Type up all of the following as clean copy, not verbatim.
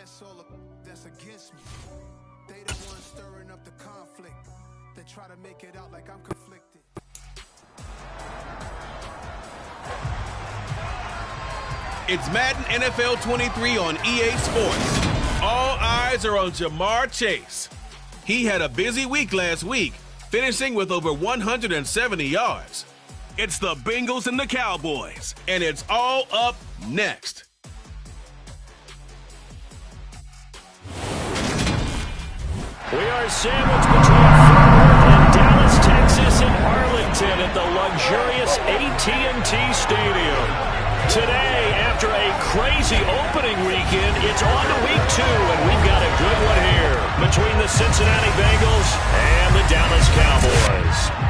That's all that's against me. They the ones stirring up the conflict. They try to make it out like I'm conflicted. It's Madden NFL 23 on EA Sports. All eyes are on Jamar Chase. He had a busy week last week, finishing with over 170 yards. It's the Bengals and the Cowboys, and it's all up next. We are sandwiched between Fort Worth and Dallas, Texas, and Arlington at the luxurious AT&T Stadium. Today, after a crazy opening weekend, it's on to week 2, and we've got a good one here between the Cincinnati Bengals and the Dallas Cowboys.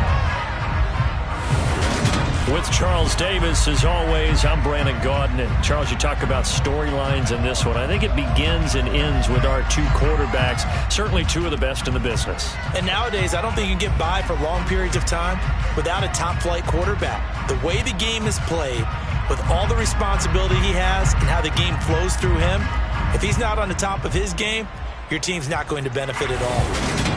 With Charles Davis, as always, I'm Brandon Gaudin. And Charles, you talk about storylines in this one. I think it begins and ends with our two quarterbacks, certainly two of the best in the business. And nowadays, I don't think you can get by for long periods of time without a top-flight quarterback. The way the game is played, with all the responsibility he has and how the game flows through him, if he's not on the top of his game, your team's not going to benefit at all.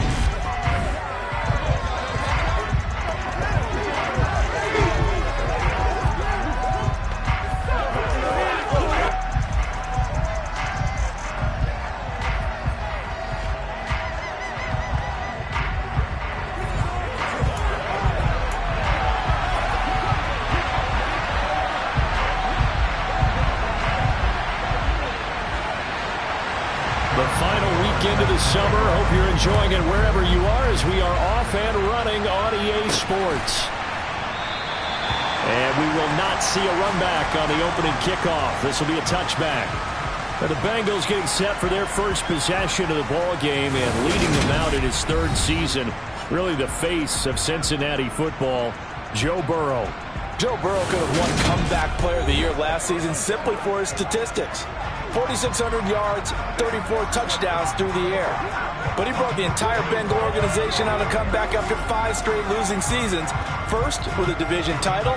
Into the summer. Hope you're enjoying it wherever you are as we are off and running on EA Sports. And we will not see a run back on the opening kickoff. This will be a touchback. And the Bengals getting set for their first possession of the ball game and leading them out in his third season. Really the face of Cincinnati football, Joe Burrow. Joe Burrow could have won Comeback Player of the Year last season simply for his statistics. 4,600 yards, 34 touchdowns through the air. But he brought the entire Bengal organization on a comeback after 5 straight losing seasons. First with a division title,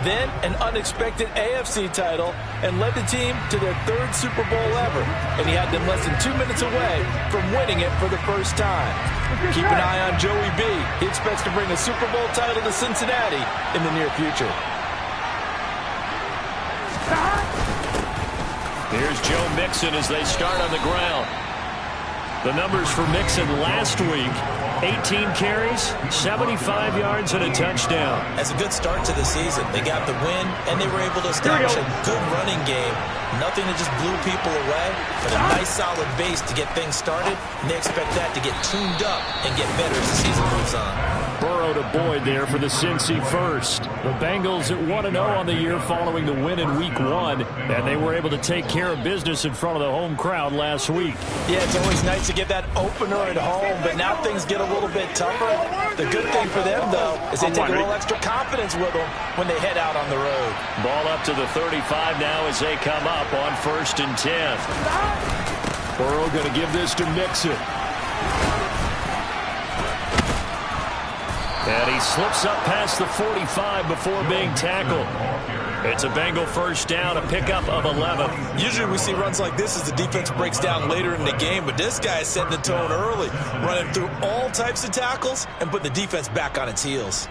then an unexpected AFC title, and led the team to their 3rd Super Bowl ever. And he had them less than 2 minutes away from winning it for the first time. Keep an eye on Joey B. He expects to bring a Super Bowl title to Cincinnati in the near future. Here's Joe Mixon as they start on the ground. The numbers for Mixon last week, 18 carries, 75 yards, and a touchdown. That's a good start to the season. They got the win, and they were able to establish a good running game. Nothing that just blew people away, but a nice solid base to get things started, and they expect that to get tuned up and get better as the season moves on. Burrow to Boyd there for the Cincy first. The Bengals at 1-0 on the year following the win in Week 1, and they were able to take care of business in front of the home crowd last week. Yeah, it's always nice to get that opener at home, but now things get a little bit tougher. The good thing for them, though, is they take a little extra confidence with them when they head out on the road. Ball up to the 35 now as they come up on 1st and 10. Burrow going to give this to Mixon. And he slips up past the 45 before being tackled. It's a Bengal first down, a pickup of 11. Usually we see runs like this as the defense breaks down later in the game, but this guy is setting the tone early, running through all types of tackles and putting the defense back on its heels.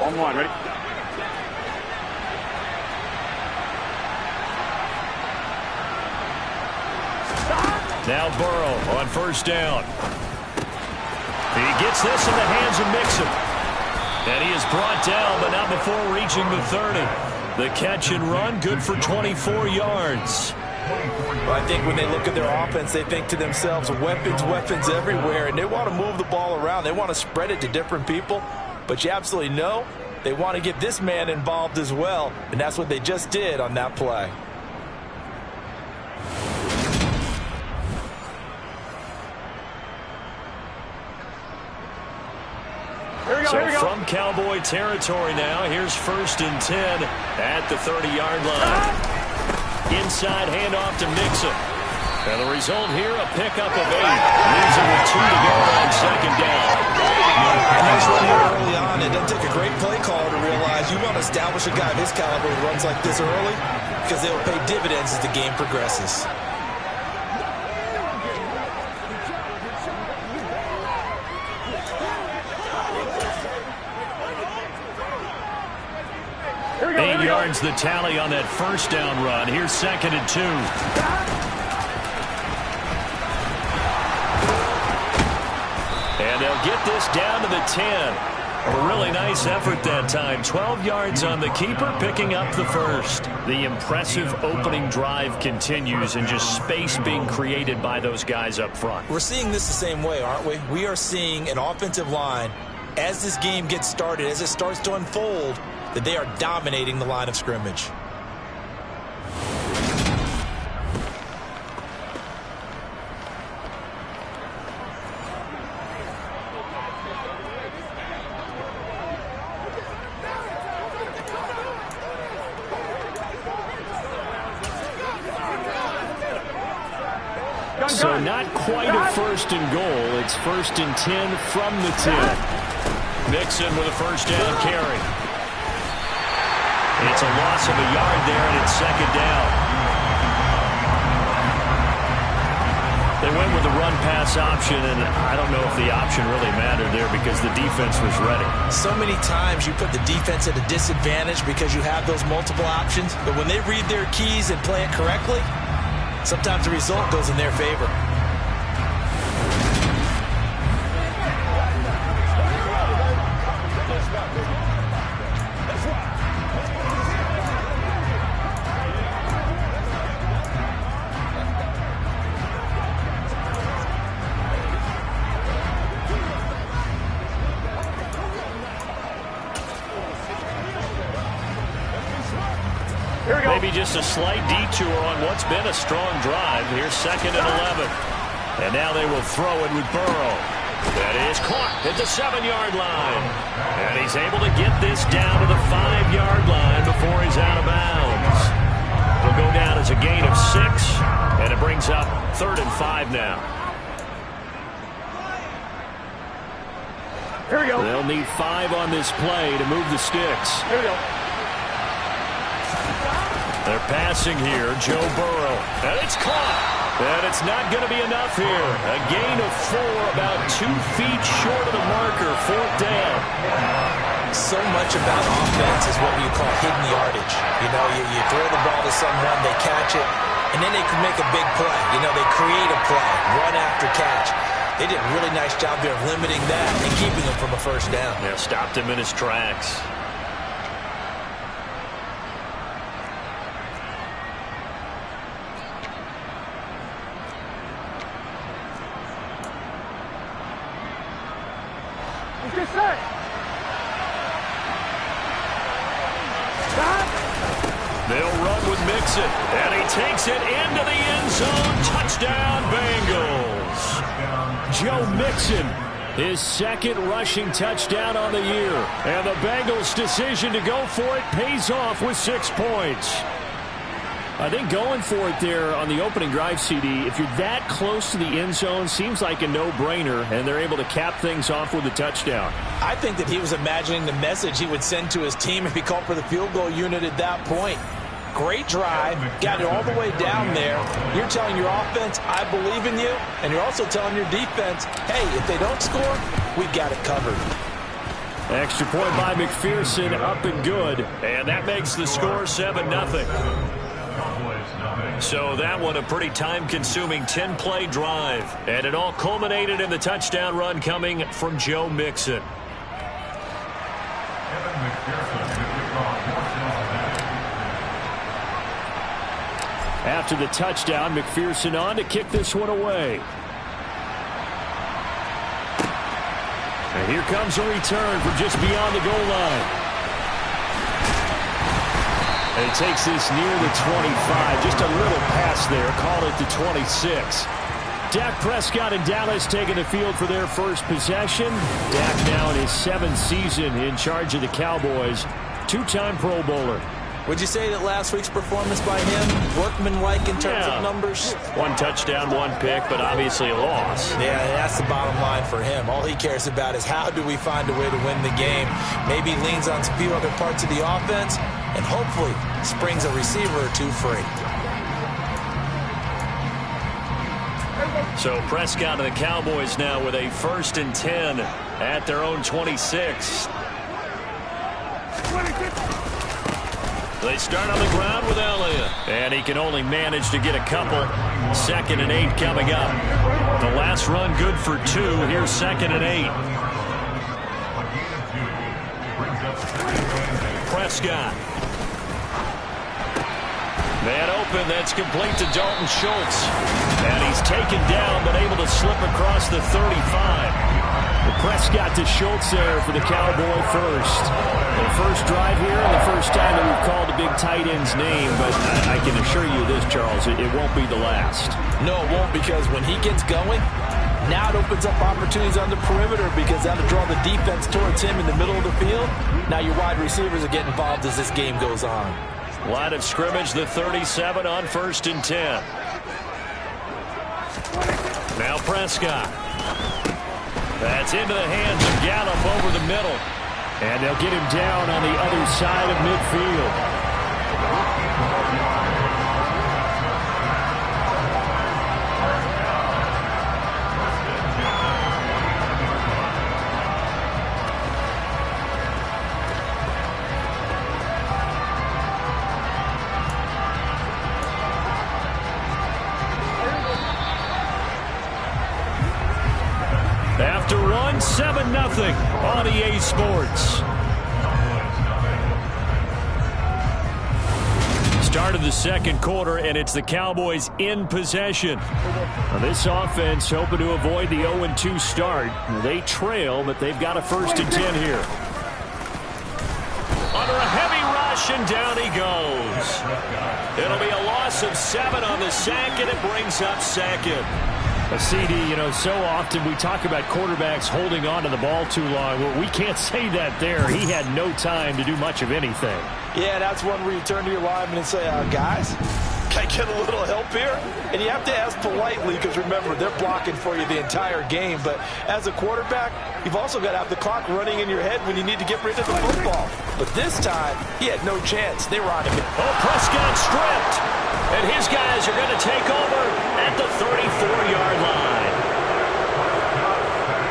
On ready? Now Burrow on first down. He gets this in the hands of Mixon. And he is brought down, but not before reaching the 30. The catch and run, good for 24 yards. Well, I think when they look at their offense, they think to themselves, weapons everywhere, and they want to move the ball around. They want to spread it to different people. But you absolutely know they want to get this man involved as well, and that's what they just did on that play. So from Cowboy territory now. Here's 1st and 10 at the 30-yard line. Inside handoff to Mixon. And the result here, a pickup of 8. Leaves it with 2 to go on 2nd down. A nice run here early on. It doesn't take a great play caller to realize you want to establish a guy of his caliber who runs like this early because they will pay dividends as the game progresses. Eight yards the tally on that 1st down run. Here's 2nd and 2. And they'll get this down to the 10. A really nice effort that time. 12 yards on the keeper, picking up the 1st. The impressive opening drive continues and just space being created by those guys up front. We're seeing this the same way, aren't we? We are seeing an offensive line, as this game gets started, as it starts to unfold, that they are dominating the line of scrimmage. So not quite a 1st and goal. It's 1st and 10 from the 10. Mixon with a 1st down carry. It's a loss of a yard there, and it's 2nd down. They went with the run-pass option, and I don't know if the option really mattered there because the defense was ready. So many times you put the defense at a disadvantage because you have those multiple options, but when they read their keys and play it correctly, sometimes the result goes in their favor. Maybe just a slight detour on what's been a strong drive. Here's 2nd and 11. And now they will throw it with Burrow. That is caught at the 7-yard line. And he's able to get this down to the 5-yard line before he's out of bounds. It'll go down as a gain of 6, and it brings up 3rd and 5 now. Here we go. They'll need 5 on this play to move the sticks. Here we go. They're passing here, Joe Burrow. And it's caught. And it's not going to be enough here. A gain of 4, about 2 feet short of the marker, 4th down. So much about offense is what you call hidden yardage. You know, you throw the ball to someone, they catch it, and then they can make a big play. You know, they create a play, run after catch. They did a really nice job there of limiting that and keeping him from a 1st down. Yeah, stopped him in his tracks. Get set. They'll run with Mixon, and he takes it into the end zone. Touchdown, Bengals. Joe Mixon, his 2nd rushing touchdown on the year. And the Bengals' decision to go for it pays off with 6 points. I think going for it there on the opening drive, CD, if you're that close to the end zone, seems like a no-brainer, and they're able to cap things off with a touchdown. I think that he was imagining the message he would send to his team if he called for the field goal unit at that point. Great drive, got it all the way down there. You're telling your offense, I believe in you, and you're also telling your defense, hey, if they don't score, we've got it covered. Extra point by McPherson, up and good, and that makes the score 7-0. So that one a pretty time-consuming 10-play drive. And it all culminated in the touchdown run coming from Joe Mixon. After the touchdown, McPherson on to kick this one away. And here comes a return from just beyond the goal line. And he takes this near the 25. Just a little pass there. Call it the 26. Dak Prescott and Dallas taking the field for their first possession. Dak now in his 7th season in charge of the Cowboys. 2-time Pro Bowler. Would you say that last week's performance by him, workmanlike in terms of numbers? 1 touchdown, 1 pick, but obviously a loss. Yeah, that's the bottom line for him. All he cares about is how do we find a way to win the game. Maybe leans on a few other parts of the offense, and hopefully springs a receiver or two free. So Prescott and the Cowboys now with a 1st and 10 at their own 26. They start on the ground with Elliott. And he can only manage to get a couple. 2nd and 8 coming up. The last run good for 2. Here's 2nd and 8. Prescott. Man open, that's complete to Dalton Schultz. And he's taken down, but able to slip across the 35. Prescott to Schultz there for the Cowboy first. The first drive here and the first time that we've called the big tight end's name, but I can assure you this, Charles, it won't be the last. No, it won't, because when he gets going, now it opens up opportunities on the perimeter because that'll draw the defense towards him in the middle of the field. Now your wide receivers are getting involved as this game goes on. Line of scrimmage, the 37 on 1st and 10. Now Prescott. That's into the hands of Gallup over the middle. And they'll get him down on the other side of midfield. After run, 7-0 on EA Sports. Start of the 2nd quarter, and it's the Cowboys in possession. Now this offense hoping to avoid the 0-2 start. They trail, but they've got a 1st and 10 here. Under a heavy rush, and down he goes. It'll be a loss of 7 on the sack, and it brings up 2nd. CD, so often we talk about quarterbacks holding on to the ball too long. Well, we can't say that there. He had no time to do much of anything. Yeah, that's one where you turn to your lineman and say, guys, can I get a little help here? And you have to ask politely because, remember, they're blocking for you the entire game. But as a quarterback, you've also got to have the clock running in your head when you need to get rid of the football. But this time, he had no chance. They were on him. Oh, Prescott stripped. And his guys are going to take over at the 34-yard line.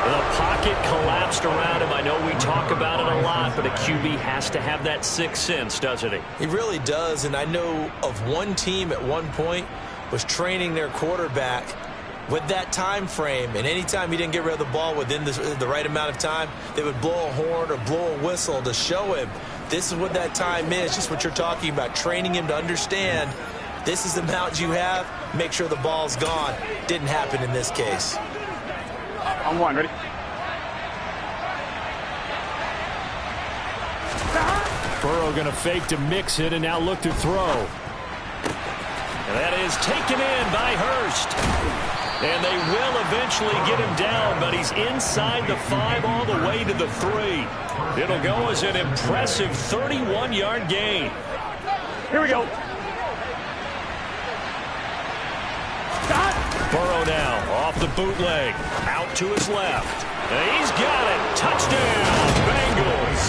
The pocket collapsed around him. I know we talk about it a lot, but a QB has to have that 6th sense, doesn't he? He really does, and I know of one team at one point was training their quarterback with that time frame, and anytime he didn't get rid of the ball within the right amount of time, they would blow a horn or blow a whistle to show him this is what that time is, just what you're talking about, training him to understand this is the amount you have, make sure the ball's gone. Didn't happen in this case. On 1, ready? Burrow going to fake to mix it and now look to throw. And that is taken in by Hurst. And they will eventually get him down, but he's inside the 5 all the way to the 3. It'll go as an impressive 31-yard gain. Here we go. Burrow now off the bootleg. Out to his left. And he's got it. Touchdown, Bengals.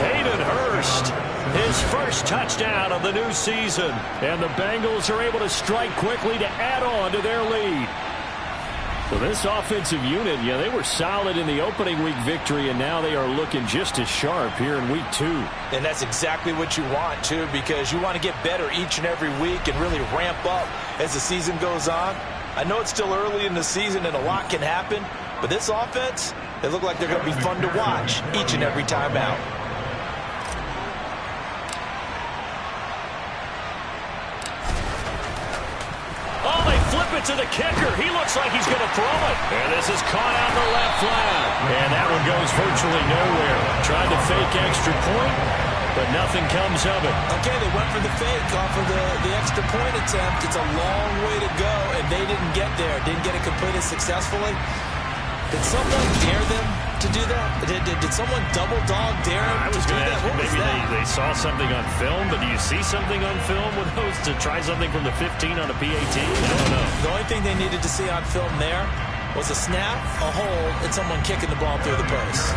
Hayden Hurst, his first touchdown of the new season. And the Bengals are able to strike quickly to add on to their lead. So this offensive unit, they were solid in the opening week victory, and now they are looking just as sharp here in week 2. And that's exactly what you want, too, because you want to get better each and every week and really ramp up as the season goes on. I know it's still early in the season and a lot can happen, but this offense, they look like they're going to be fun to watch each and every time out. Oh, they flip it to the kicker. He looks like he's going to throw it. And this is caught out in the left flat. And that one goes virtually nowhere. Tried to fake extra point. but nothing comes of it. Okay, they went for the fake off of the extra point attempt. It's a long way to go, and they didn't get there. Didn't get it completed successfully. Did someone dare them to do that? Did someone double dog dare them I was to do going to that? ask, What was maybe that? they saw something on film, but do you see something on film with those to try something from the 15 on a PAT? I don't know. The only thing they needed to see on film there was a snap, a hold, and someone kicking the ball through the post.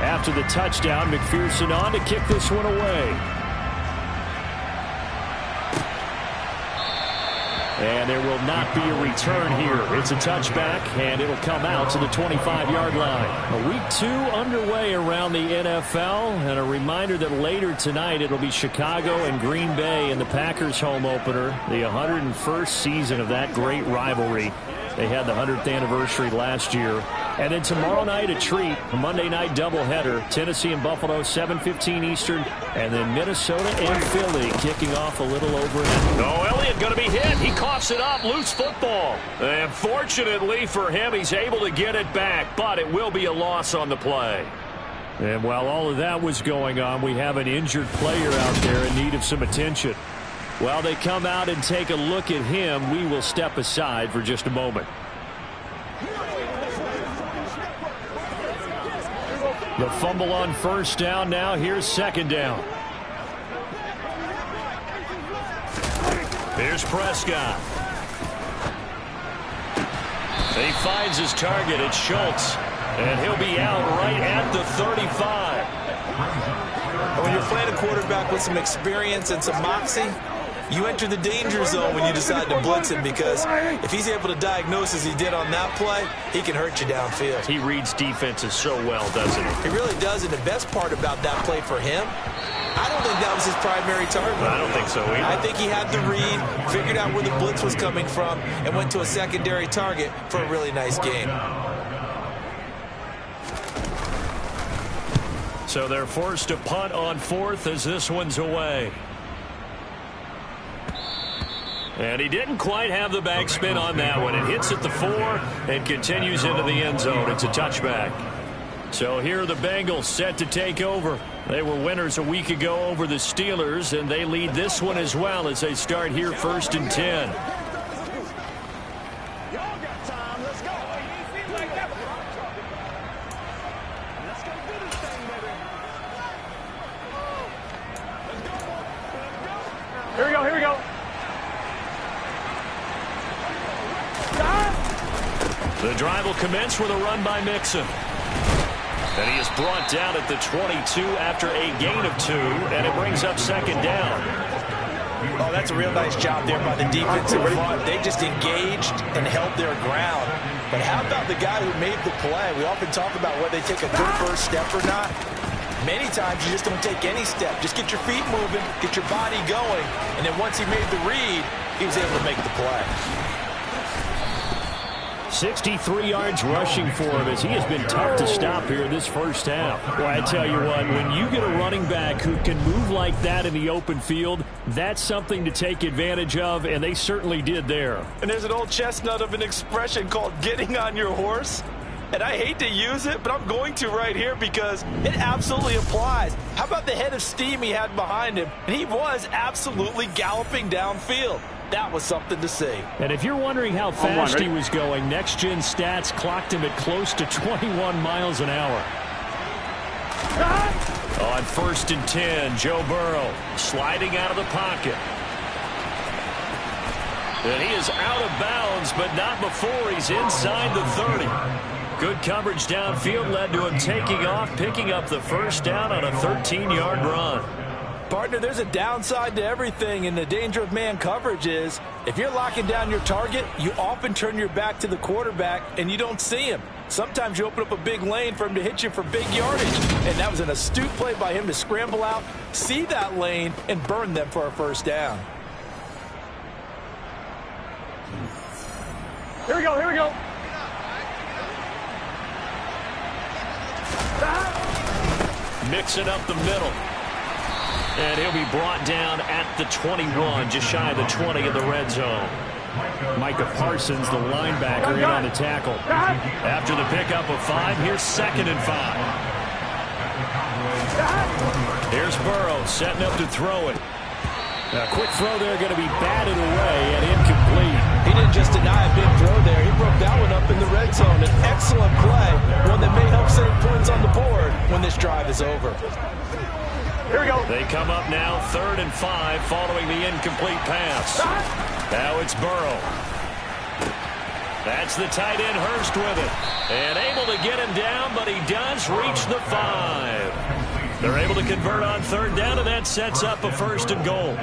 After the touchdown, McPherson on to kick this one away. And there will not be a return here. It's a touchback, and it'll come out to the 25-yard line. Week 2 underway around the NFL, and a reminder that later tonight it'll be Chicago and Green Bay in the Packers home opener, the 101st season of that great rivalry. They had the 100th anniversary last year. And then tomorrow night, a treat, a Monday night doubleheader. Tennessee and Buffalo, 7:15 Eastern. And then Minnesota and Philly kicking off a little over an hour. Oh, Elliott going to be hit. He coughs it up. Loose football. And fortunately for him, he's able to get it back. But it will be a loss on the play. And while all of that was going on, we have an injured player out there in need of some attention. While they come out and take a look at him, we will step aside for just a moment. The fumble on first down now. Here's second down. Here's Prescott. He finds his target. It's Schultz. And he'll be out right at the 35. When you're playing a quarterback with some experience and some moxie, you enter the danger zone when you decide to blitz him, because if he's able to diagnose as he did on that play, he can hurt you downfield. He reads defenses so well, doesn't he? He really does, and the best part about that play for him, I don't think that was his primary target. I don't think so either. I think he had the read, figured out where the blitz was coming from, and went to a secondary target for a really nice game. So they're forced to punt on fourth as this one's away. And he didn't quite have the backspin on that one. It hits at the 4 and continues into the end zone. It's a touchback. So here are the Bengals set to take over. They were winners a week ago over the Steelers, and they lead this one as well as they start here 1st and 10. Here we go, here we go. The drive will commence with a run by Mixon. And he is brought down at the 22 after a gain of 2, and it brings up second down. Oh, that's a real nice job there by the defensive front. They just engaged and held their ground. But how about the guy who made the play? We often talk about whether they take a good first step or not. Many times you just don't take any step. Just get your feet moving, get your body going, and then once he made the read, he was able to make the play. 63 yards rushing for him as he has been tough to stop here this first half. Well, I tell you what, when you get a running back who can move like that in the open field, that's something to take advantage of, and they certainly did there. And there's an old chestnut of an expression called getting on your horse. And I hate to use it, but I'm going to right here because it absolutely applies. How about the head of steam he had behind him? And he was absolutely galloping downfield. That was something to see. And if you're wondering how fast he was going, next-gen stats clocked him at close to 21 miles an hour. On 1st and 10, Joe Burrow sliding out of the pocket. And he is out of bounds, but not before he's inside the 30. Good coverage downfield led to him taking off, picking up the first down on a 13-yard run. Partner, there's a downside to everything, and the danger of man coverage is if you're locking down your target, you often turn your back to the quarterback and you don't see him. Sometimes you open up a big lane for him to hit you for big yardage, and that was an astute play by him to scramble out, see that lane, and burn them for a first down. Here we go, here we go. Mixing up the middle. And he'll be brought down at the 21, just shy of the 20 in the red zone. Micah Parsons, the linebacker, in on the tackle. After the pickup of 5, here's 2nd and 5. Here's Burrow setting up to throw it. A quick throw there, going to be batted away and incomplete. He didn't just deny a big throw there. He broke that one up in the red zone. An excellent play, one that may help save points on the board when this drive is over. Here we go. They come up now 3rd and 5 following the incomplete pass. Now it's Burrow. That's the tight end Hurst with it. And able to get him down, but he does reach the 5. They're able to convert on 3rd down, and that sets up a 1st and goal.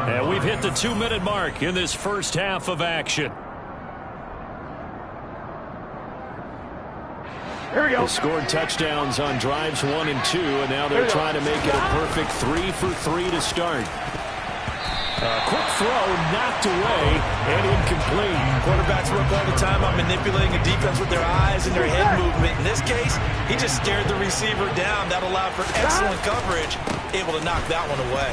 And we've hit the 2-minute mark in this first half of action. Here we go. They scored touchdowns on drives 1 and 2, and now they're trying to make it a perfect 3 for 3 to start. A quick throw knocked away and incomplete. Quarterbacks work all the time on manipulating a defense with their eyes and their head movement. In this case, he just stared the receiver down. That allowed for excellent coverage, able to knock that one away.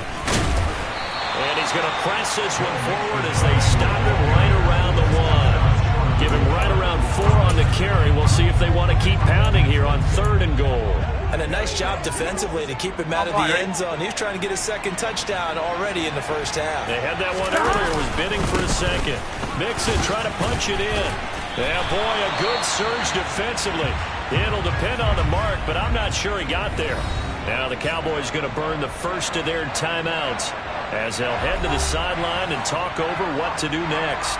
And he's going to press this one forward as they stop him right around the 1. Give him right around 4 on the carry. We'll see if they want to keep pounding here on 3rd and goal. And a nice job defensively to keep him out of the end zone. He's trying to get his 2nd touchdown already in the first half. They had that one earlier, was bidding for a 2nd. Mixon trying to punch it in. Yeah, boy, a good surge defensively. It'll depend on the mark, but I'm not sure he got there. Now the Cowboys going to burn the first of their timeouts as they'll head to the sideline and talk over what to do next.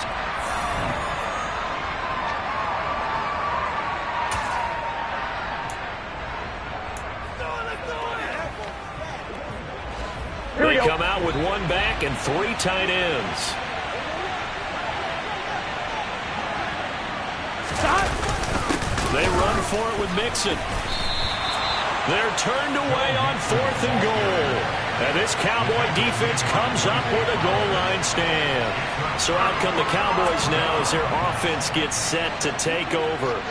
They come out with 1 back and 3 tight ends. They run for it with Mixon. They're turned away on 4th and goal. And this Cowboy defense comes up with a goal line stand. So out come the Cowboys now as their offense gets set to take over.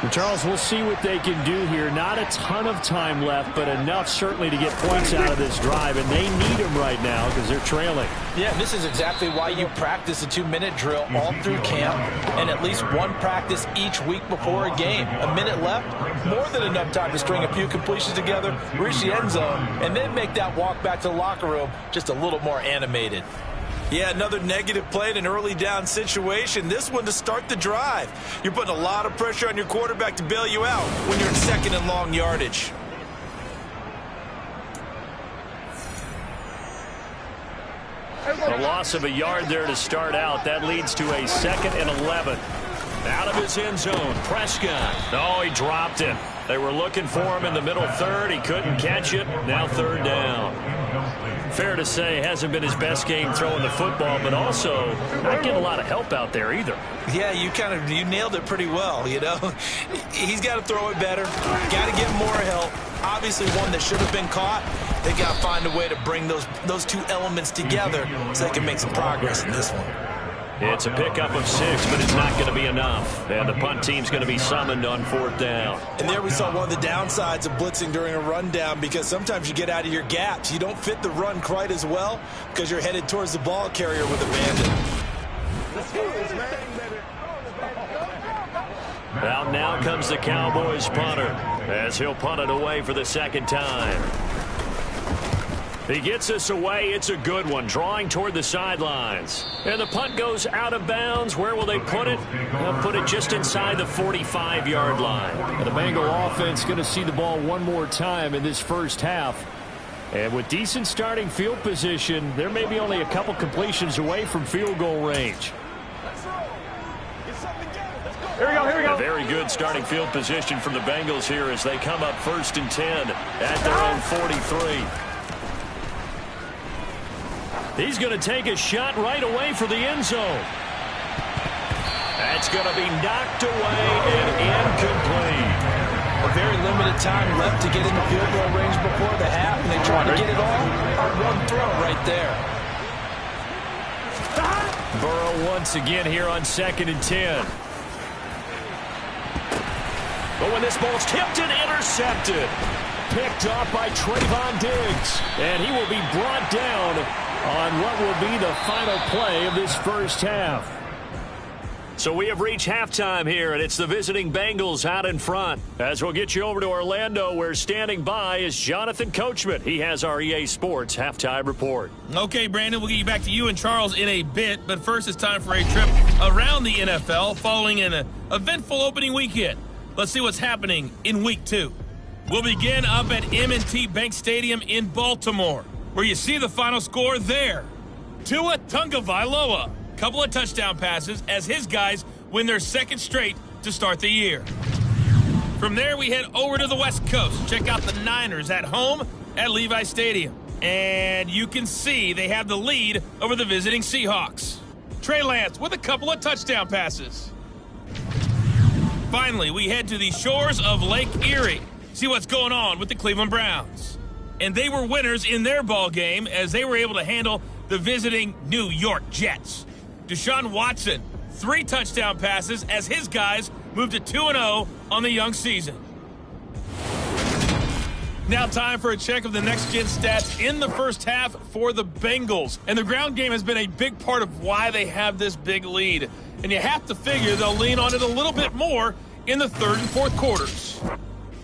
And Charles, we'll see what they can do here. Not a ton of time left, but enough certainly to get points out of this drive. And they need them right now because they're trailing. Yeah, this is exactly why you practice a 2-minute drill all through camp and at least 1 practice each week before a game. A minute left, more than enough time to string a few completions together, reach the end zone, and then make that walk back to the locker room just a little more animated. Yeah, another negative play in an early down situation. This one to start the drive. You're putting a lot of pressure on your quarterback to bail you out when you're in 2nd and long yardage. A loss of a yard there to start out. That leads to a 2nd and 11. Out of his end zone, Prescott. Oh, he dropped it. They were looking for him in the middle 3rd. He couldn't catch it. Now 3rd down. Fair to say, hasn't been his best game throwing the football, but also not getting a lot of help out there either. Yeah, you nailed it pretty well, you know. He's got to throw it better. Got to get more help. Obviously one that should have been caught. They got to find a way to bring those 2 elements together so they can make some progress in this one. It's a pickup of 6, but it's not going to be enough. And the punt team's going to be summoned on 4th down. And there we saw one of the downsides of blitzing during a rundown, because sometimes you get out of your gaps. You don't fit the run quite as well because you're headed towards the ball carrier with abandon. Well, now comes the Cowboys punter as he'll punt it away for the 2nd time. He gets this away. It's a good one, drawing toward the sidelines. And the punt goes out of bounds. Where will they put it? They'll put it just inside the 45-yard line. And the Bengal offense going to see the ball one more time in this first half. And with decent starting field position, there may be only a couple completions away from field goal range. Here we go, here we go. A very good starting field position from the Bengals here as they come up 1st and 10 at their own 43. He's going to take a shot right away for the end zone. That's going to be knocked away and incomplete. A very limited time left to get in the field goal range before the half, and they try to get it all on one throw right there. Burrow once again here on 2nd and 10. But when this ball's tipped and intercepted. Picked up by Trayvon Diggs. And he will be brought down on what will be the final play of this first half. So we have reached halftime here, and it's the visiting Bengals out in front. As we'll get you over to Orlando, where standing by is Jonathan Coachman. He has our EA Sports halftime report. Okay, Brandon, we'll get you back to you and Charles in a bit, but first it's time for a trip around the NFL following an eventful opening weekend. Let's see what's happening in Week 2. We'll begin up at M&T Bank Stadium in Baltimore, where you see the final score there. Tua Tagovailoa. Couple of touchdown passes as his guys win their second straight to start the year. From there, we head over to the West Coast. Check out the Niners at home at Levi Stadium. And you can see they have the lead over the visiting Seahawks. Trey Lance with a couple of touchdown passes. Finally, we head to the shores of Lake Erie. See what's going on with the Cleveland Browns. And they were winners in their ball game as they were able to handle the visiting New York Jets. Deshaun Watson, 3 touchdown passes as his guys moved to 2-0 on the young season. Now time for a check of the next-gen stats in the first half for the Bengals. And the ground game has been a big part of why they have this big lead. And you have to figure they'll lean on it a little bit more in the third and fourth quarters.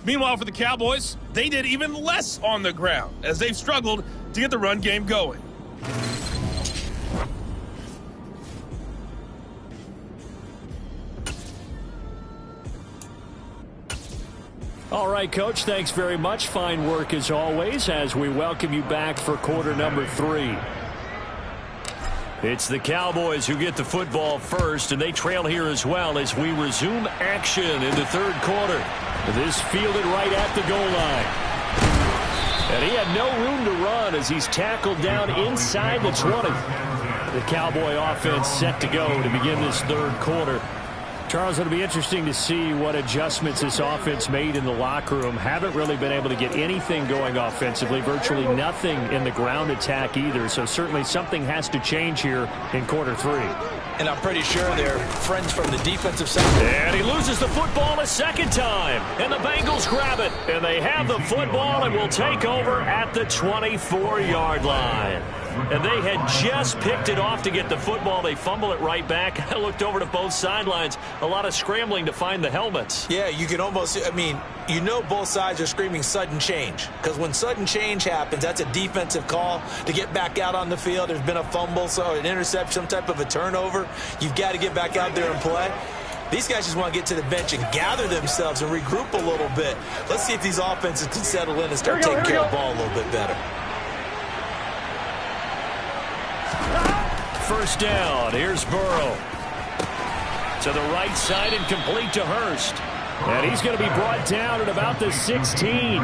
Meanwhile, for the Cowboys, they did even less on the ground as they've struggled to get the run game going. All right, Coach, thanks very much. Fine work as always as we welcome you back for quarter number 3. It's the Cowboys who get the football first, and they trail here as well as we resume action in the third quarter. This fielded right at the goal line. And he had no room to run as he's tackled down inside the 20. The Cowboy offense set to go to begin this third quarter. Charles, it'll be interesting to see what adjustments this offense made in the locker room. Haven't really been able to get anything going offensively, virtually nothing in the ground attack either. So certainly something has to change here in quarter 3. And I'm pretty sure they're friends from the defensive side. And he loses the football a second time. And the Bengals grab it. And they have the football and will take over at the 24-yard line. And they had just picked it off to get the football. They fumble it right back. I looked over to both sidelines. A lot of scrambling to find the helmets. Yeah, you can almost, you know both sides are screaming sudden change. Because when sudden change happens, that's a defensive call to get back out on the field. There's been a fumble, so an interception, some type of a turnover. You've got to get back out there and play. These guys just want to get to the bench and gather themselves and regroup a little bit. Let's see if these offenses can settle in and start taking care of the ball a little bit better. First down. Here's Burrow. To the right side and complete to Hurst. And he's going to be brought down at about the 16.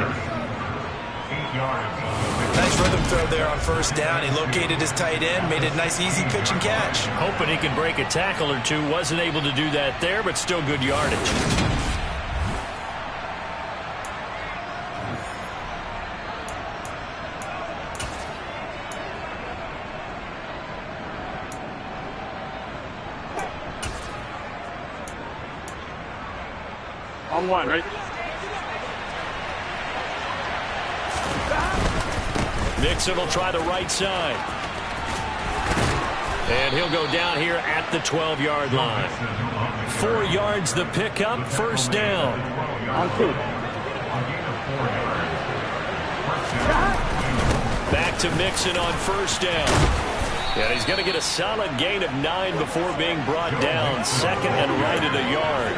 Nice rhythm throw there on first down. He located his tight end, made it a nice, easy pitch and catch. Hoping he can break a tackle or two. Wasn't able to do that there, but still good yardage. On one, right? Mixon will try the right side. And he'll go down here at the 12-yard line. 4 yards the pickup, first down. On 2. Back to Mixon on first down. And he's going to get a solid gain of 9 before being brought down. Second and right at a yard.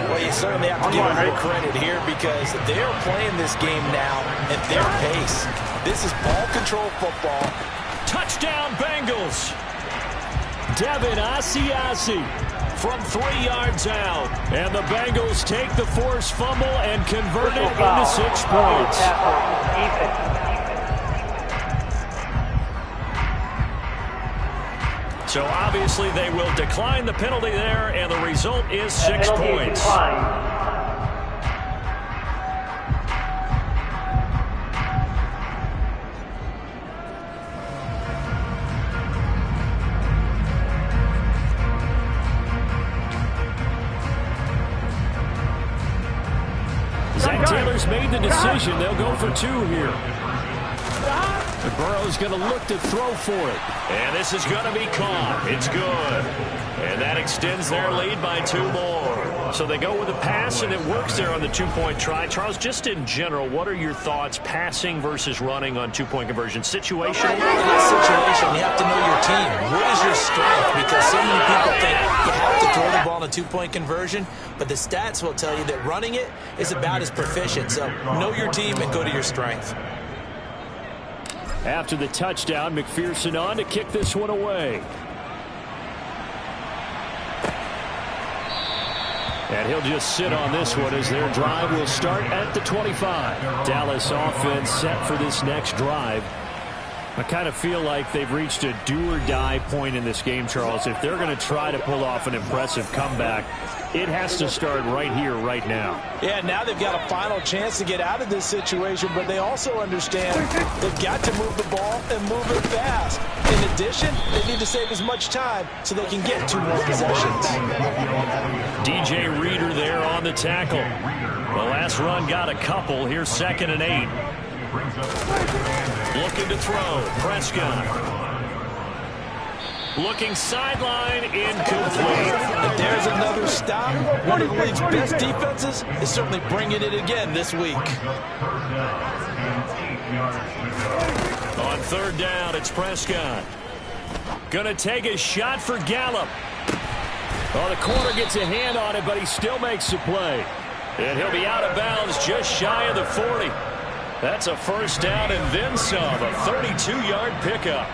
Well, you certainly have to give them credit here because they're playing this game now at their pace. This is ball control football. Touchdown, Bengals. Devin Asiasi from 3 yards out. And the Bengals take the forced fumble and convert it into 6 points. So obviously they will decline the penalty there, and the result is 6 points. Zach Taylor's made the decision. They'll go for 2 here. Burrow's going to look to throw for it. And this is going to be caught. It's good. And that extends their lead by 2 more. So they go with a pass, and it works there on the 2-point try. Charles, just in general, what are your thoughts passing versus running on 2-point conversion situation? In this situation, you have to know your team. What is your strength? Because so many people think you have to throw the ball in a 2-point conversion, but the stats will tell you that running it is about as proficient. So know your team and go to your strength. After the touchdown, McPherson on to kick this one away. And he'll just sit on this one as their drive will start at the 25. Dallas offense set for this next drive. I kind of feel like they've reached a do-or-die point in this game, Charles. If they're going to try to pull off an impressive comeback, it has to start right here, right now. Yeah, now they've got a final chance to get out of this situation, but they also understand they've got to move the ball and move it fast. In addition, they need to save as much time so they can get 2 more possessions. DJ Reader there on the tackle. The last run got a couple. Here's 2nd and 8. Looking to throw. Prescott. Looking sideline, incomplete. And there's another stop. One of the league's best defenses is certainly bringing it again this week. On 3rd down, it's Prescott. Gonna take a shot for Gallup. Oh, the corner gets a hand on it, but he still makes the play. And he'll be out of bounds just shy of the 40. That's a 1st down and then some, a 32-yard pickup.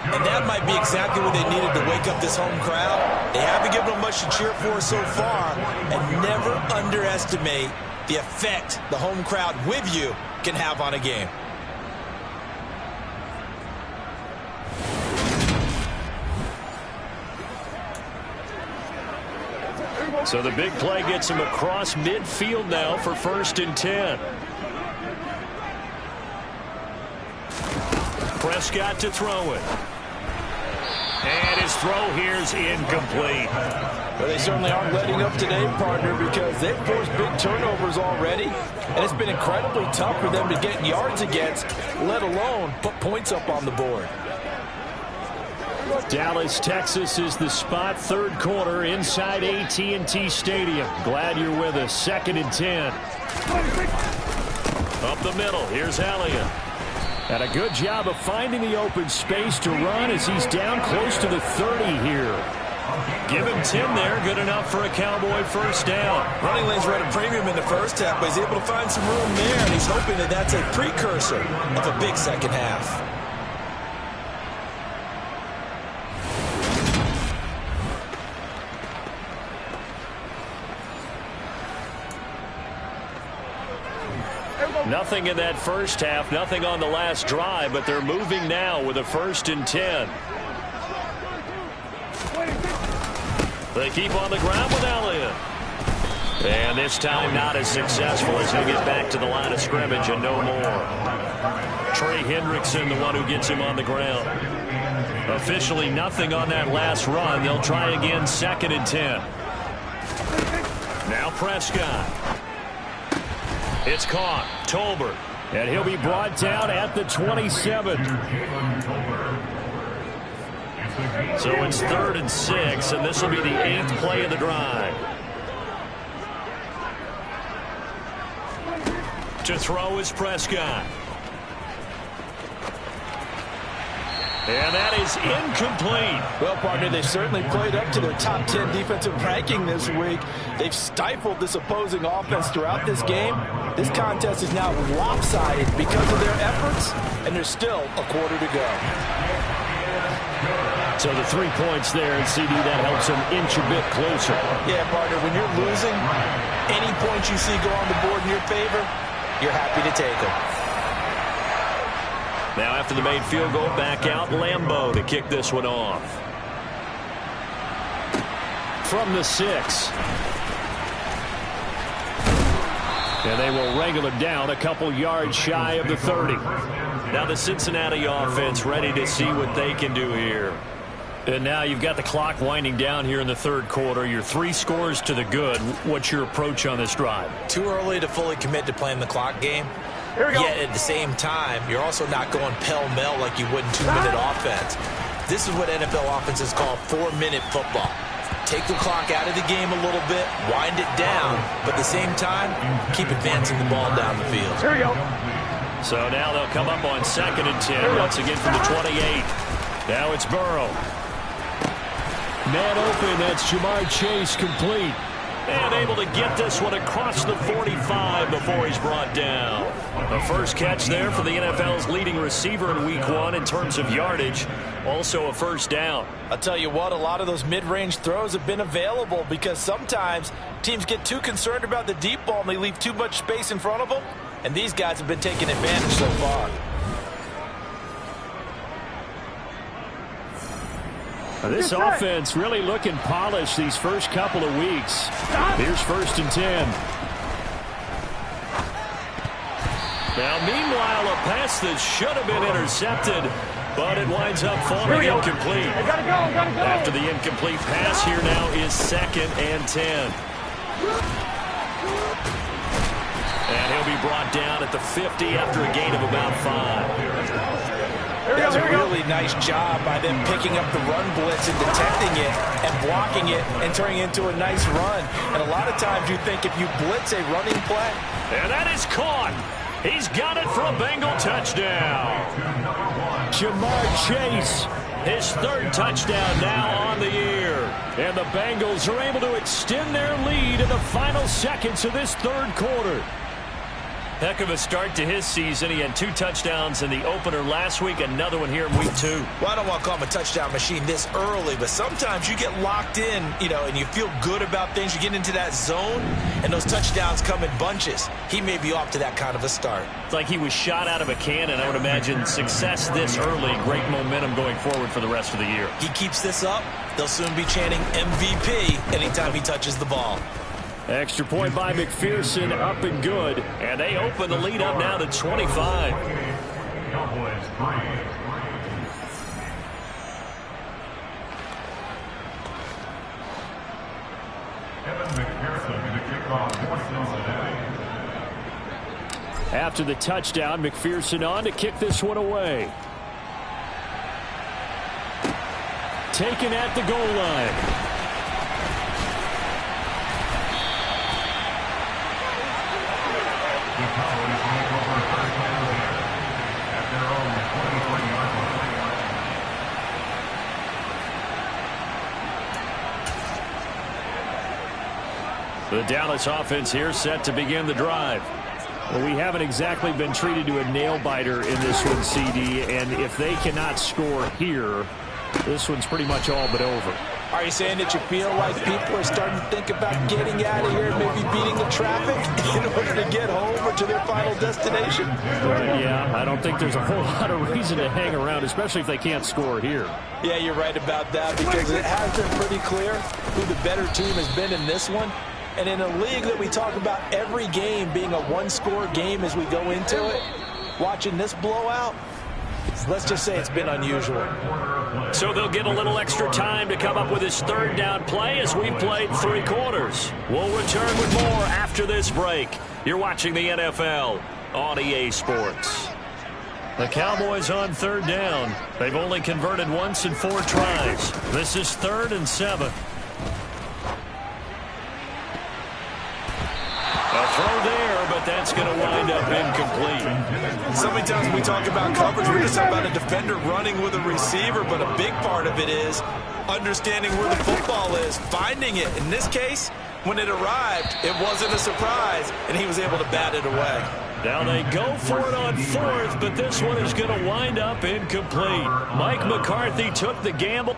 And that might be exactly what they needed to wake up this home crowd. They haven't given them much to cheer for so far, and never underestimate the effect the home crowd with you can have on a game. So the big play gets him across midfield now for 1st and 10. Prescott to throw it. And his throw here is incomplete. Well, they certainly aren't letting up today, partner, because they've forced big turnovers already, and it's been incredibly tough for them to get yards against, let alone put points up on the board. Dallas, Texas is the spot, 3rd quarter inside AT&T Stadium. Glad you're with us. 2nd and 10. Up the middle, here's Elliott. And a good job of finding the open space to run as he's down close to the 30 here. Give him 10 there, good enough for a Cowboy 1st down. Running lanes were at a premium in the 1st half, but he's able to find some room there, and he's hoping that that's a precursor of a big 2nd half. Nothing in that 1st half, nothing on the last drive, but they're moving now with a 1st and 10. They keep on the ground with Elliott. And this time not as successful as they get back to the line of scrimmage and no more. Trey Hendrickson, the one who gets him on the ground. Officially nothing on that last run. They'll try again 2nd and 10. Now Prescott. It's caught. Tolbert. And he'll be brought down at the 27. So it's 3rd and 6, and this will be the 8th play of the drive. To throw is Prescott. And that is incomplete. Well, partner, they've certainly played up to their top 10 defensive ranking this week. They've stifled this opposing offense throughout this game. This contest is now lopsided because of their efforts, and there's still a quarter to go. So the 3 points there, and CD, that helps them inch a bit closer. Yeah, partner, when you're losing, any points you see go on the board in your favor, you're happy to take them. Now after the made field goal, back out Lambeau to kick this one off. From the 6. And they will wrangle it down a couple yards shy of the 30. Now the Cincinnati offense ready to see what they can do here. And now you've got the clock winding down here in the 3rd quarter. You're 3 scores to the good. What's your approach on this drive? Too early to fully commit to playing the clock game. Here we go. Yet at the same time, you're also not going pell-mell like you would in 2-minute offense. This is what NFL offenses call 4-minute football. Take the clock out of the game a little bit, wind it down, but at the same time, keep advancing the ball down the field. Here we go. So now they'll come up on 2nd and 10, once again from the 28. Now it's Burrow. Man open, that's Jamar Chase complete. And able to get this one across the 45 before he's brought down. The first catch there for the NFL's leading receiver in Week 1 in terms of yardage. Also a first down. I'll tell you what, a lot of those mid-range throws have been available because sometimes teams get too concerned about the deep ball and they leave too much space in front of them. And these guys have been taking advantage so far. This offense really looking polished these first couple of weeks. Here's 1st and 10. Now, meanwhile, a pass that should have been intercepted, but it winds up falling incomplete. Gotta go. After the incomplete pass, here now is 2nd and 10. And he'll be brought down at the 50 after a gain of about 5. That's a really nice job by them picking up the run blitz and detecting it and blocking it and turning it into a nice run. And a lot of times you think if you blitz a running play. And that is caught. He's got it for a Bengal touchdown. Jamar Chase, his 3rd touchdown now on the year. And the Bengals are able to extend their lead in the final seconds of this 3rd quarter. Heck of a start to his season. He had 2 touchdowns in the opener last week, another one here in Week 2. Well, I don't want to call him a touchdown machine this early, but sometimes you get locked in, and you feel good about things. You get into that zone, and those touchdowns come in bunches. He may be off to that kind of a start. It's like he was shot out of a cannon. I would imagine success this early, great momentum going forward for the rest of the year. He keeps this up, they'll soon be chanting MVP anytime he touches the ball. Extra point by McPherson, up and good. And they open the lead up now to 25. After the touchdown, McPherson on to kick this one away. Taken at the goal line. The Dallas offense here set to begin the drive. Well, we haven't exactly been treated to a nail-biter in this one, CD, and if they cannot score here, this one's pretty much all but over. Are you saying that you feel like people are starting to think about getting out of here, maybe beating the traffic in order to get home or to their final destination? Yeah, I don't think there's a whole lot of reason to hang around, especially if they can't score here. Yeah, you're right about that, because it has been pretty clear who the better team has been in this one. And in a league that we talk about every game being a one-score game as we go into it, watching this blowout, let's just say it's been unusual. So they'll get a little extra time to come up with his 3rd down play as we've played 3 quarters. We'll return with more after this break. You're watching the NFL on EA Sports. The Cowboys on 3rd down. They've only converted once in 4 tries. This is 3rd and 7. A throw there, but that's going to wind up incomplete. So many times when we talk about coverage, we're just talking about a defender running with a receiver, but a big part of it is understanding where the football is, finding it. In this case, when it arrived, it wasn't a surprise, and he was able to bat it away. Now they go for it on 4th, but this one is going to wind up incomplete. Mike McCarthy took the gamble.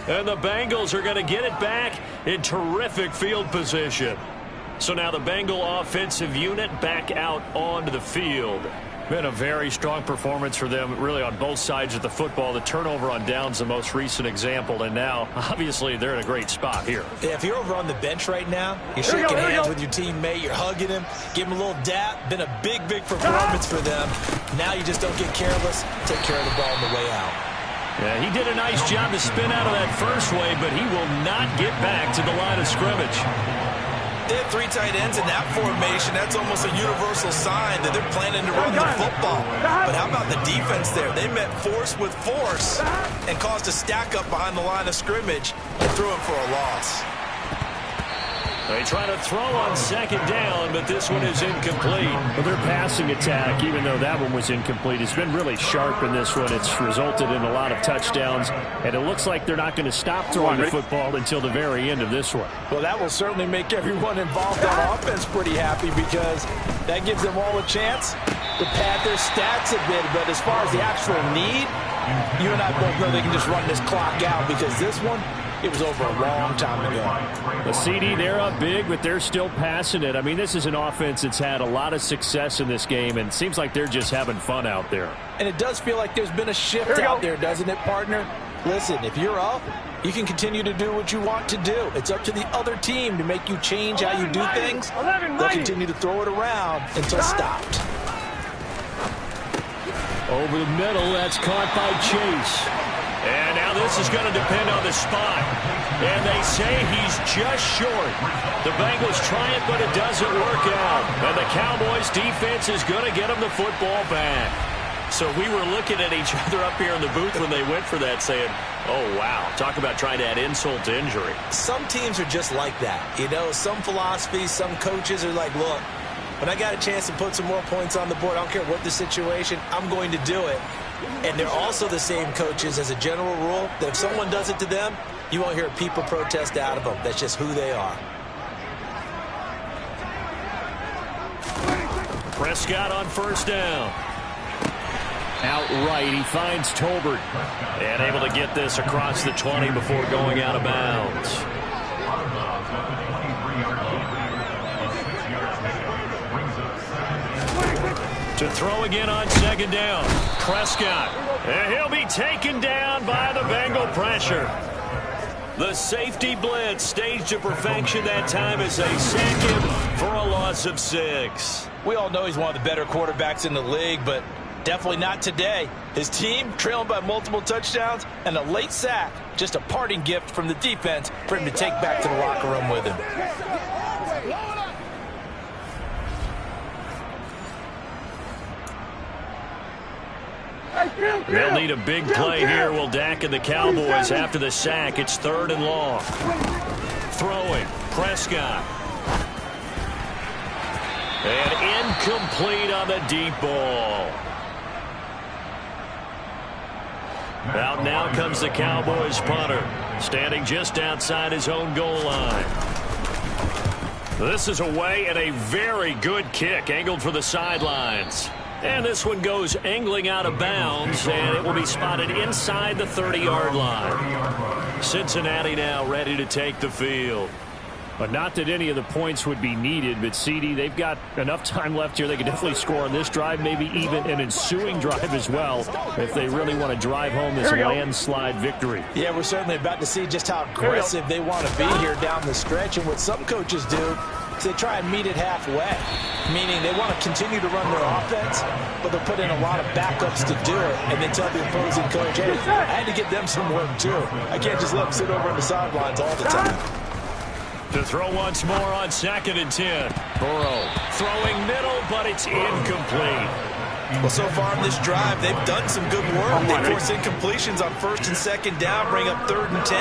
And the Bengals are going to get it back in terrific field position. So now the Bengal offensive unit back out onto the field. Been a very strong performance for them, really, on both sides of the football. The turnover on downs, the most recent example, and now, obviously, they're in a great spot here. Yeah, if you're over on the bench right now, you're shaking hands with your teammate, you're hugging him, give him a little dap. Been a big, big performance for them. Now you just don't get careless. Take care of the ball on the way out. Yeah, he did a nice job to spin out of that first wave, but he will not get back to the line of scrimmage. They have 3 tight ends in that formation. That's almost a universal sign that they're planning to run the football. But how about the defense there? They met force with force and caused a stack up behind the line of scrimmage and threw him for a loss. They try to throw on second down, but this one is incomplete. Well, their passing attack, even though that one was incomplete, has been really sharp in this one. It's resulted in a lot of touchdowns, and it looks like they're not going to stop throwing the football until the very end of this one. Well, that will certainly make everyone involved on offense pretty happy, because that gives them all a chance to pad their stats a bit. But as far as the actual need, you and I both know they can just run this clock out, because this one, it was over a long time ago. The CD, they're up big, but they're still passing it. I mean, this is an offense that's had a lot of success in this game, and it seems like they're just having fun out there. And it does feel like there's been a shift out there, doesn't it, partner? Listen, if you're up, you can continue to do what you want to do. It's up to the other team to make you change how you do things. They'll continue to throw it around until stopped. Over the middle, that's caught by Chase. And now this is going to depend on the spot. And they say he's just short. The Bengals try it, but it doesn't work out. And the Cowboys defense is going to get them the football back. So we were looking at each other up here in the booth when they went for that, saying, oh, wow, talk about trying to add insult to injury. Some teams are just like that. You know, some philosophies, some coaches are like, look, when I got a chance to put some more points on the board, I don't care what the situation, I'm going to do it. And they're also the same coaches, as a general rule, that if someone does it to them, you won't hear a people protest out of them. That's just who they are. Prescott on first down. Outright, he finds Tolbert. And able to get this across the 20 before going out of bounds. To throw again on second down. Prescott. And he'll be taken down by the Bengal pressure. The safety blitz staged to perfection that time as they sack him for a loss of 6. We all know he's one of the better quarterbacks in the league, but definitely not today. His team trailing by multiple touchdowns and a late sack. Just a parting gift from the defense for him to take back to the locker room with him. They'll need a big play here. Will Dak and the Cowboys after the sack. It's 3rd and long. Throwing. Prescott. And incomplete on the deep ball. Out now comes the Cowboys punter, standing just outside his own goal line. This is away, and a very good kick angled for the sidelines. And this one goes angling out of bounds, and it will be spotted inside the 30-yard line. Cincinnati now ready to take the field. But not that any of the points would be needed, but CD, they've got enough time left here. They can definitely score on this drive, maybe even an ensuing drive as well, if they really want to drive home this landslide victory. Yeah, we're certainly about to see just how aggressive they want to be here down the stretch. And what some coaches do is they try and meet it halfway, meaning they want to continue to run their offense, but they'll put in a lot of backups to do it, and then tell the opposing coach, hey, I had to get them some work too. I can't just let them sit over on the sidelines all the time. To throw once more on 2nd and 10. Burrow throwing middle, but it's incomplete. Well, so far in this drive, they've done some good work. They force incompletions on 1st and 2nd down, bring up 3rd and 10.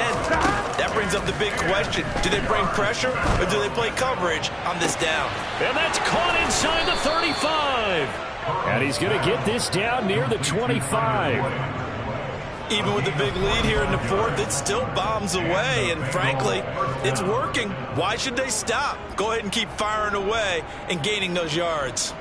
That brings up the big question. Do they bring pressure, or do they play coverage on this down? And that's caught inside the 35. And he's going to get this down near the 25. Even with the big lead here in the 4th, it still bombs away. And frankly, it's working. Why should they stop? Go ahead and keep firing away and gaining those yards.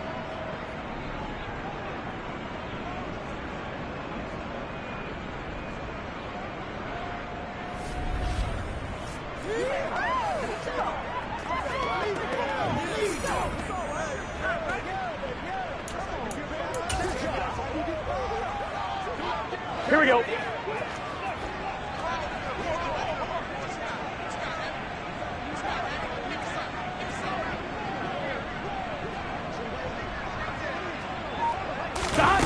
Here we go. Stop.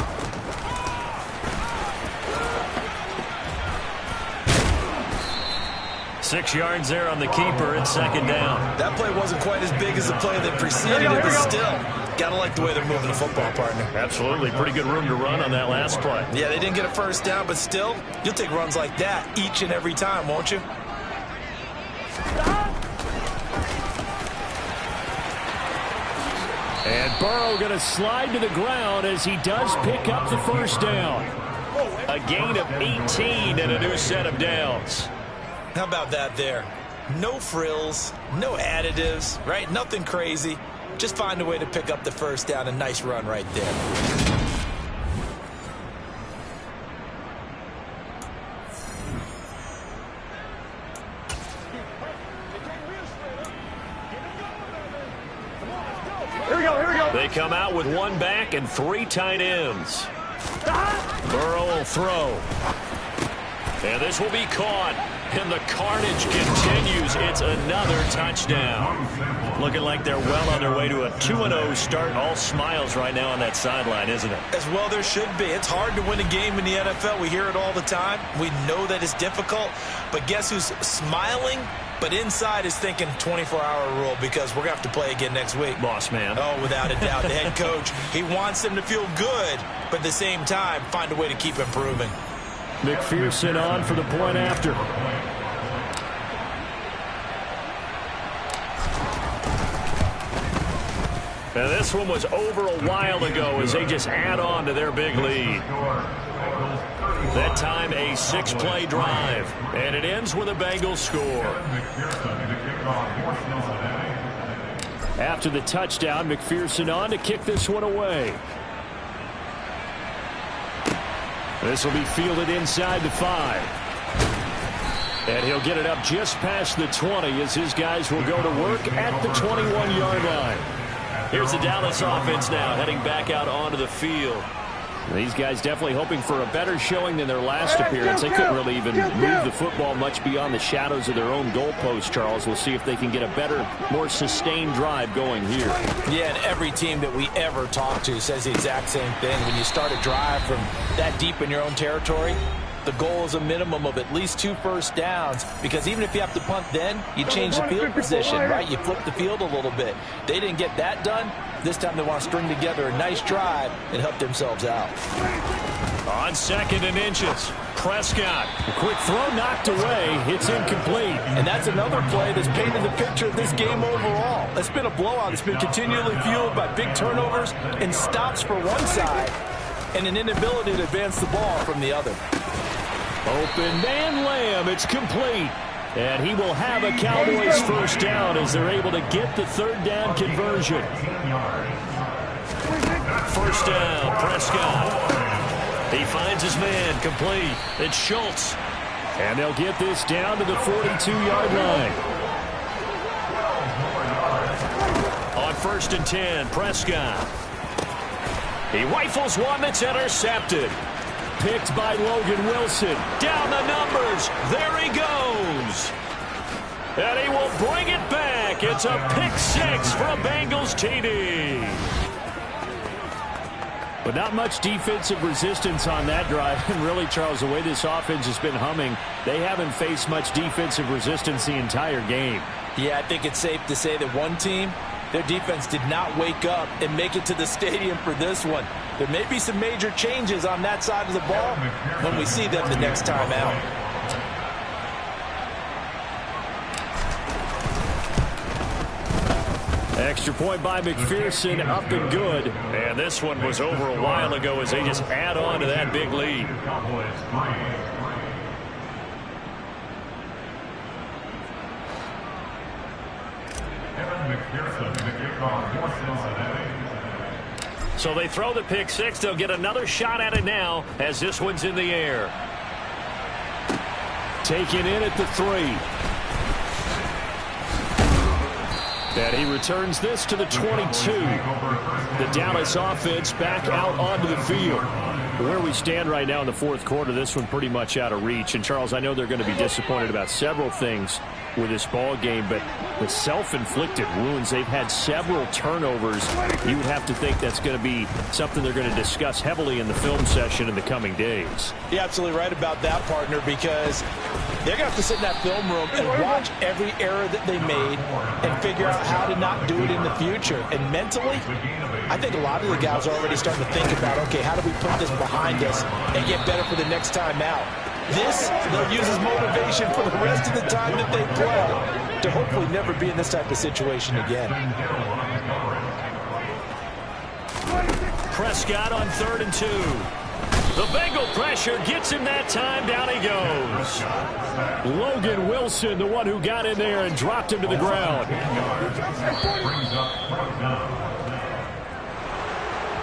6 yards there on the keeper. It's second down. That play wasn't quite as big as the play that preceded it, but still, gotta like the way they're moving the football, partner. Absolutely. Pretty good room to run on that last play. Yeah, they didn't get a first down, but still, you'll take runs like that each and every time, won't you? And Burrow going to slide to the ground as he does pick up the first down. A gain of 18 and a new set of downs. How about that there? No frills, no additives, right? Nothing crazy. Just find a way to pick up the first down. A nice run right there. Here we go, here we go. They come out with one back and 3 tight ends. Burrow will throw. And this will be caught. And the carnage continues. It's another touchdown. Looking like they're well on their way to a 2-0 start. All smiles right now on that sideline, isn't it? As well there should be. It's hard to win a game in the NFL. We hear it all the time. We know that it's difficult. But guess who's smiling? But inside is thinking 24-hour rule because we're going to have to play again next week. Boss man. Oh, without a doubt. The head coach, he wants them to feel good, but at the same time, find a way to keep improving. McPherson on for the point after. And this one was over a while ago as they just add on to their big lead. That time a 6-play drive. And it ends with a Bengals score. After the touchdown, McPherson on to kick this one away. This will be fielded inside the 5. And he'll get it up just past the 20 as his guys will go to work at the 21-yard line. Here's the Dallas offense now heading back out onto the field. These guys definitely hoping for a better showing than their last appearance. They couldn't really even move the football much beyond the shadows of their own goalpost, Charles. We'll see if they can get a better, more sustained drive going here. Yeah, and every team that we ever talk to says the exact same thing. When you start a drive from that deep in your own territory, the goal is a minimum of at least 2 first downs, because even if you have to punt then, you change the field position, right? You flip the field a little bit. They didn't get that done. This time they want to string together a nice drive and help themselves out. On 2nd and inches, Prescott. A quick throw knocked away. It's incomplete. And that's another play that's painted the picture of this game overall. It's been a blowout. It's been continually fueled by big turnovers and stops for one side and an inability to advance the ball from the other. Open man Lamb. It's complete. And he will have a Cowboys first down as they're able to get the 3rd down conversion. First down, Prescott. He finds his man, complete. It's Schultz. And they'll get this down to the 42-yard line. On 1st and 10, Prescott. He rifles one that's intercepted. Picked by Logan Wilson. Down the numbers. There he goes. And he will bring it back. It's a pick 6 for a Bengals TD. But not much defensive resistance on that drive. And really, Charles, the way this offense has been humming, they haven't faced much defensive resistance the entire game. Yeah, I think it's safe to say that one team, their defense did not wake up and make it to the stadium for this one. There may be some major changes on that side of the ball when we see them the next time out. Extra point by McPherson, up and good. And this one was over a while ago as they just add on to that big lead. So they throw the pick 6. They'll get another shot at it now as this one's in the air. Taken in at the 3. And he returns this to the 22. The Dallas offense back out onto the field. Where we stand right now in the fourth quarter, this one pretty much out of reach. And, Charles, I know they're going to be disappointed about several things with this ball game, but with self-inflicted wounds, they've had several turnovers. You would have to think that's going to be something they're going to discuss heavily in the film session in the coming days. You're absolutely right about that, partner, because they're going to have to sit in that film room and watch every error that they made and figure out how to not do it in the future. And mentally, I think a lot of the guys are already starting to think about, okay, how do we put this behind us and get better for the next time out? This, they'll use as motivation for the rest of the time that they play to hopefully never be in this type of situation again. Prescott on 3rd and 2. The Bengal pressure gets him that time. Down he goes. Logan Wilson, the one who got in there and dropped him to the ground.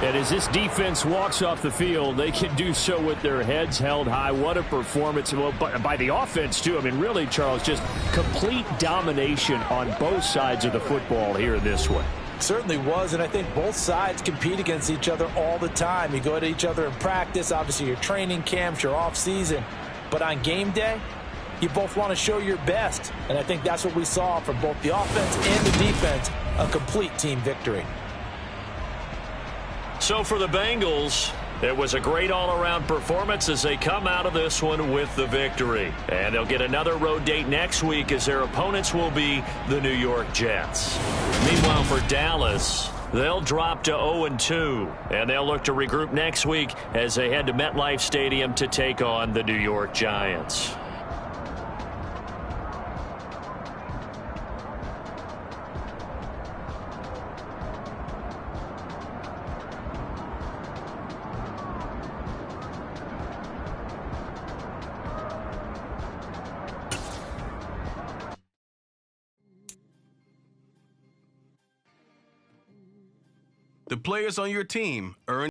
And as this defense walks off the field, they can do so with their heads held high. What a performance. Well, by the offense, too. I mean, really, Charles, just complete domination on both sides of the football here in this one. Certainly was, and I think both sides compete against each other all the time. You go at each other in practice, obviously your training camps, your off-season. But on game day, you both want to show your best. And I think that's what we saw from both the offense and the defense, a complete team victory. So for the Bengals, it was a great all-around performance as they come out of this one with the victory. And they'll get another road date next week as their opponents will be the New York Jets. Meanwhile, for Dallas, they'll drop to 0-2, and they'll look to regroup next week as they head to MetLife Stadium to take on the New York Giants. The players on your team earn